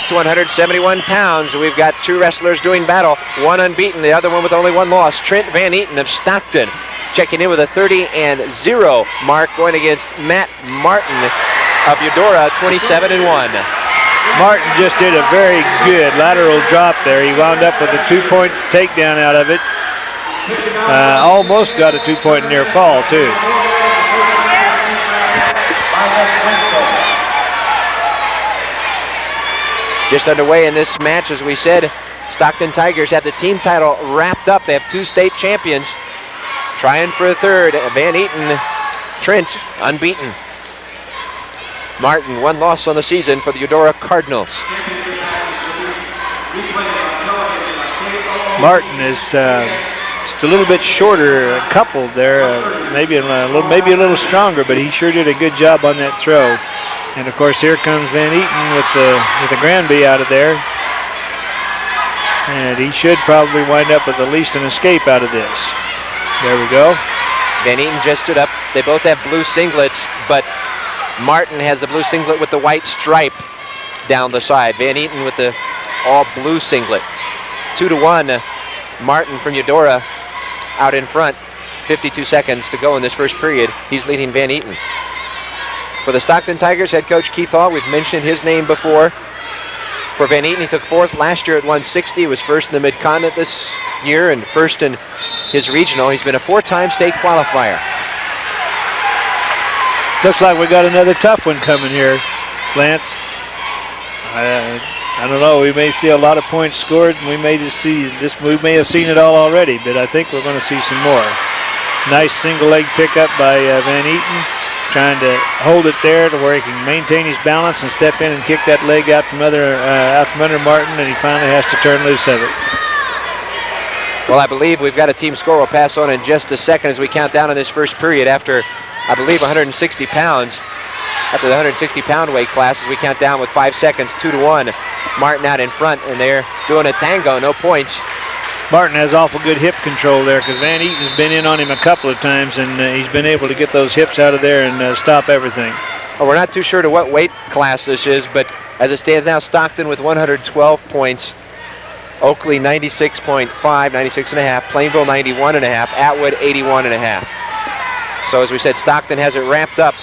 to 171 pounds. We've got two wrestlers doing battle, one unbeaten, the other one with only one loss. Trent Van Eaton of Stockton checking in with a 30-0 mark, going against Matt Martin of Eudora, 27-1. Martin just did a very good lateral drop there. He wound up with a 2-point takedown out of it. Almost got a 2-point near fall, too. Just underway in this match, as we said, Stockton Tigers have the team title wrapped up. They have two state champions. Trying for a third, Van Eaton, Trent, unbeaten. Martin, one loss on the season for the Eudora Cardinals. Martin is just a little bit shorter coupled there, maybe a little stronger, but he sure did a good job on that throw. And of course, here comes Van Eaton with the Granby out of there. And he should probably wind up with at least an escape out of this. There we go. Van Eaton just stood up. They both have blue singlets, but Martin has the blue singlet with the white stripe down the side. Van Eaton with the all blue singlet. 2-1. Martin from Eudora out in front. 52 seconds to go in this first period. He's leading Van Eaton. For the Stockton Tigers, head coach Keith Hall, we've mentioned his name before. For Van Eaton, he took fourth last year at 160. He was first in the Mid-Continent this year and first in his regional. He's been a four-time state qualifier. Looks like we got another tough one coming here, Lance. I don't know. We may see a lot of points scored, and we may just see this. We may have seen it all already, but I think we're going to see some more. Nice single leg pickup by Van Eaton, trying to hold it there to where he can maintain his balance and step in and kick that leg out from under Martin, and he finally has to turn loose of it. Well, I believe we've got a team score we'll pass on in just a second as we count down in this first period after, I believe, 160 pounds. After the 160-pound weight class, as we count down with 5 seconds, 2-1. Martin out in front, and they're doing a tango, no points. Martin has awful good hip control there because Van Eaton's been in on him a couple of times, and he's been able to get those hips out of there and stop everything. Well, we're not too sure to what weight class this is, but as it stands now, Stockton with 112 points. Oakley 96.5, 96.5. Plainville 91.5. Atwood 81.5. So as we said, Stockton has it ramped up,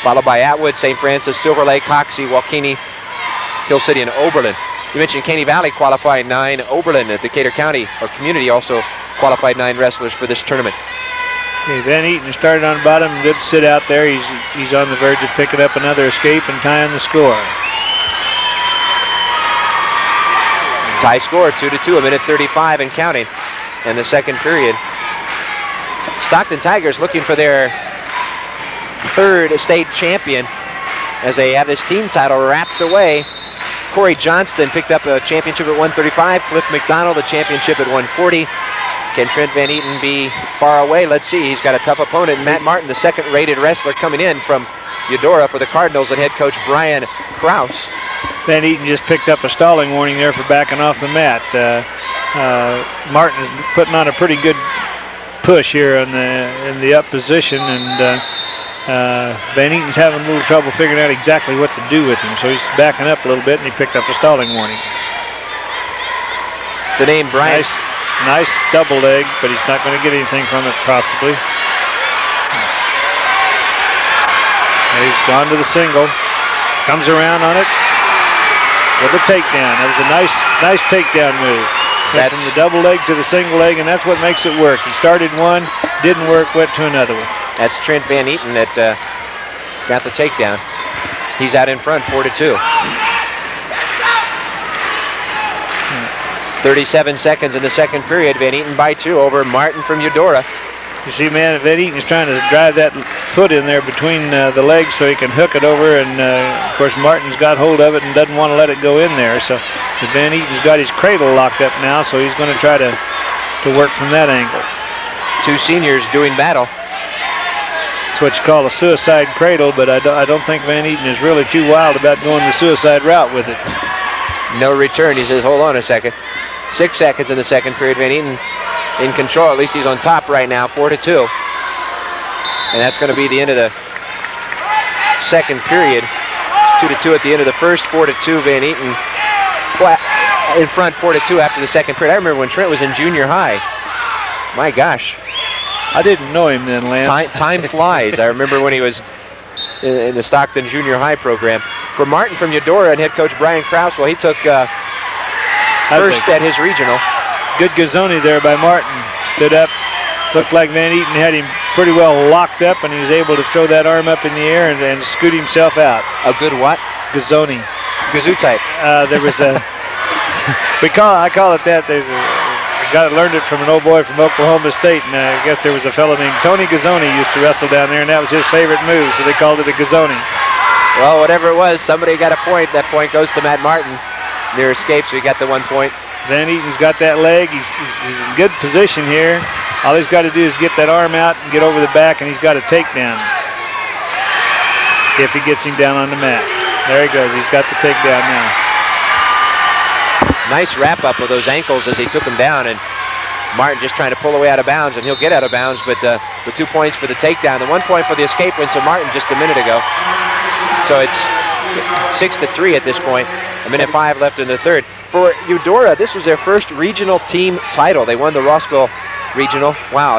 followed by Atwood, St. Francis, Silver Lake, Hoxie, Walkeny, Hill City, and Oberlin. You mentioned Caney Valley qualified 9. Oberlin, Decatur County, or community, also qualified 9 wrestlers for this tournament. Okay, Van Eaton started on the bottom, good sit out there. He's on the verge of picking up another escape and tying the score. Tie score, 2-2, a minute 35 and counting in the second period. Stockton Tigers looking for their third state champion as they have this team title wrapped away. Corey Johnston picked up a championship at 135. Cliff McDonald a championship at 140. Can Trent Van Eaton be far away? Let's see. He's got a tough opponent. Matt Martin, the second-rated wrestler coming in from Eudora for the Cardinals, and head coach Brian Kraus. Van Eaton just picked up a stalling warning there for backing off the mat. Martin is putting on a pretty good push here in the up position, and Van Eaton's having a little trouble figuring out exactly what to do with him, so he's backing up a little bit, and he picked up a stalling warning. The name Brian. Nice double leg, but he's not going to get anything from it, possibly. He's gone to the single, comes around on it with a takedown. That was a nice takedown move. Went from the double leg to the single leg, and that's what makes it work. He started one, didn't work, went to another one. That's Trent Van Eaton that got the takedown. He's out in front, 4-2. 37 seconds in the second period. Van Eaton by 2 over Martin from Eudora. You see, man, Van Eaton's trying to drive that foot in there between the legs so he can hook it over, and of course Martin's got hold of it and doesn't want to let it go in there. So Van Eaton's got his cradle locked up now, so he's going to try to work from that angle. Two seniors doing battle. That's what you call a suicide cradle, but I don't think Van Eaton is really too wild about going the suicide route with it. No return. He says, hold on a second. 6 seconds in the second period. Van Eaton in control. At least he's on top right now, 4-2. And that's going to be the end of the second period. 2-2 at the end of the first, 4-2 Van Eaton. Well, in front 4-2 after the second period. I remember when Trent was in junior high. My gosh. I didn't know him then, Lance. Time flies. I remember when he was in the Stockton junior high program. For Martin from Eudora and head coach Brian Krause, well, he took first at his regional. Good Gazzoni there by Martin. Stood up. Looked like Van Eaton had him pretty well locked up, and he was able to throw that arm up in the air and scoot himself out. A good what? Gazzoni. Gazoo type. There was a... I call it that. There's a guy that learned it from an old boy from Oklahoma State, and I guess there was a fellow named Tony Gazzoni used to wrestle down there, and that was his favorite move, so they called it a Gazzoni. Well, whatever it was, somebody got a point. That point goes to Matt Martin. Near escape, so he got the 1 point. Van Eaton's got that leg. He's in good position here. All he's got to do is get that arm out and get over the back, and he's got a takedown. If he gets him down on the mat. There he goes. He's got the takedown now. Nice wrap up of those ankles as he took him down, and Martin just trying to pull away out of bounds, and he'll get out of bounds, but the 2 points for the takedown. The 1 point for the escape went to Martin just a minute ago. So it's 6-3 at this point. 1:05 left in the third. For Eudora, this was their first regional team title. They won the Rossville Regional. Wow,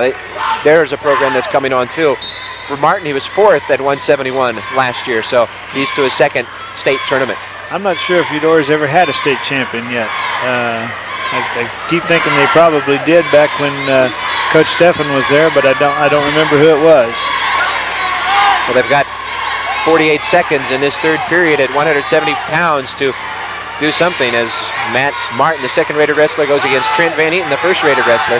there's a program that's coming on too. For Martin, he was fourth at 171 last year, so he's to his second state tournament. I'm not sure if Eudora's ever had a state champion yet. I keep thinking they probably did back when Coach Stephan was there, but I don't remember who it was. Well, they've got 48 seconds in this third period at 170 pounds to do something as Matt Martin, the second-rated wrestler, goes against Trent Van Eaton, the first-rated wrestler.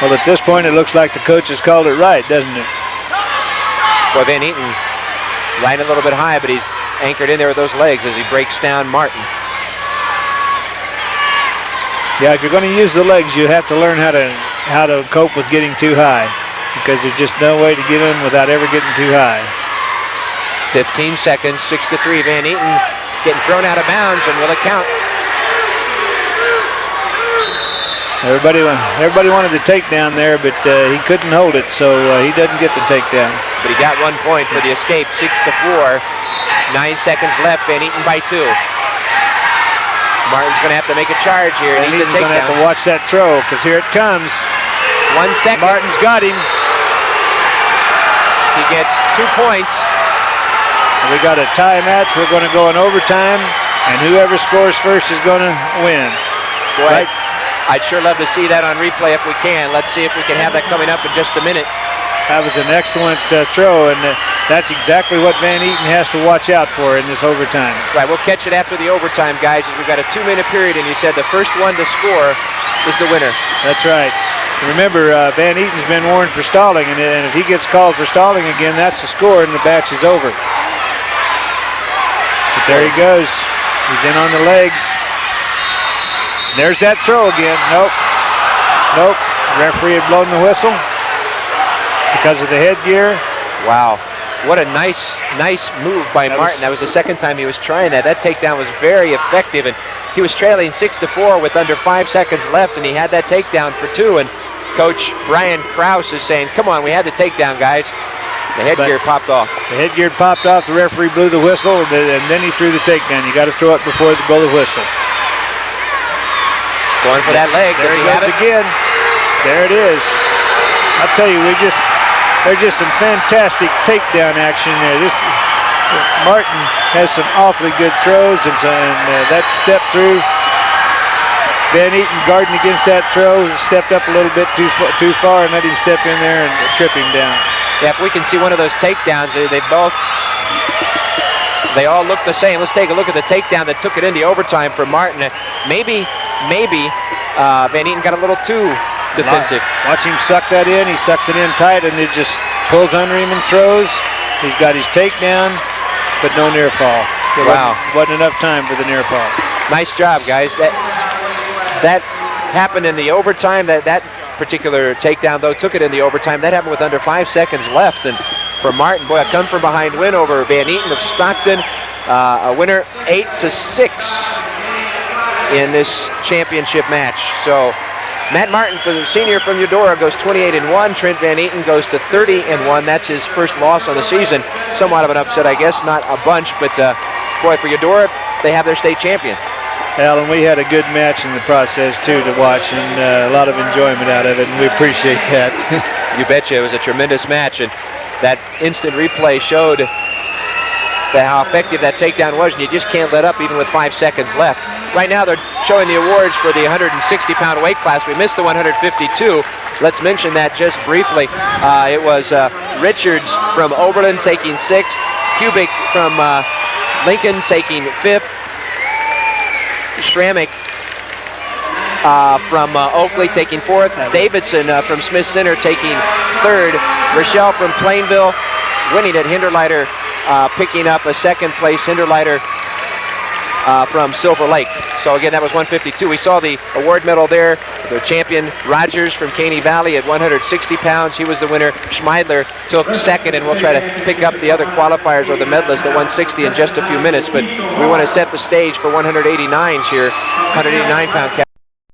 Well, at this point, it looks like the coach has called it right, doesn't it? Well, Van Eaton riding a little bit high, but he's anchored in there with those legs as he breaks down Martin. Yeah, if you're going to use the legs, you have to learn how to cope with getting too high, because there's just no way to get in without ever getting too high. 15 seconds, 6-3. Van Eaton getting thrown out of bounds, and will it count? Everybody wanted the takedown there, but he couldn't hold it, so he doesn't get the takedown. But he got 1 point for the escape, 6-4. 9 seconds left, Van Eaton by 2. Martin's going to have to make a charge here. Van Eaton's going to have to watch that throw, because here it comes. 1 second. Martin's got him. He gets 2 points. We got a tie match. We're going to go in overtime, and whoever scores first is going to win. Boy, right? I'd sure love to see that on replay if we can. Let's see if we can have that coming up in just a minute. That was an excellent throw, and that's exactly what Van Eaton has to watch out for in this overtime. Right, we'll catch it after the overtime, guys, as we've got a 2-minute period, and you said the first one to score is the winner. That's right. Remember, Van Eaton's been warned for stalling, and if he gets called for stalling again, that's the score, and the match is over. But there he goes. He's in on the legs. There's that throw again. Nope. Referee had blown the whistle because of the headgear. Wow. What a nice move by Martin. That was the second time he was trying that. That takedown was very effective, and he was trailing 6-4 with under 5 seconds left, and he had that takedown for 2, and Coach Brian Krause is saying, come on, we had the takedown, guys. The headgear popped off. The headgear popped off. The referee blew the whistle, and then he threw the takedown. You got to throw it before the blow the whistle. Going for that leg. There he goes again. There it is. I'll tell you, there's just some fantastic takedown action there. Martin has some awfully good throws, and that step through. Van Eaton guarding against that throw, stepped up a little bit too far and let him step in there and trip him down. Yeah, if we can see one of those takedowns, they all look the same. Let's take a look at the takedown that took it into overtime for Martin. Maybe Van Eaton got a little too defensive. Watch him suck that in. He sucks it in tight, and it just pulls under him and throws. He's got his takedown, but no near fall. Wow. Wasn't enough time for the near fall. Nice job, guys. That happened in the overtime. That particular takedown, though, took it in the overtime. That happened with under 5 seconds left. And for Martin, boy, a come-from-behind win over Van Eaton of Stockton. A winner 8-6 in this championship match. So Matt Martin, for the senior from Eudora, goes 28-1. Trent Van Eaton goes to 30-1. That's his first loss on the season. Somewhat of an upset, I guess. Not a bunch, but boy, for Eudora, they have their state champion. Alan, we had a good match in the process, too, to watch, and a lot of enjoyment out of it, and we appreciate that. You betcha. It was a tremendous match, and that instant replay showed how effective that takedown was, and you just can't let up even with 5 seconds left. Right now, they're showing the awards for the 160-pound weight class. We missed the 152. Let's mention that just briefly. It was Richards from Oberlin taking 6th, Kubik from Lincoln taking 5th, Stramick from Oakley taking 4th, Davidson from Smith Center taking 3rd, Rochelle from Plainville winning at Hinderleiter, picking up a 2nd place, Hinderleiter from Silver Lake. So again, that was 152. We saw the award medal there. The champion Rogers from Caney Valley at 160 pounds. He was the winner. Schmeidler took 2nd, and we'll try to pick up the other qualifiers or the medalists at 160 in just a few minutes. But we want to set the stage for 189s here, 189-pound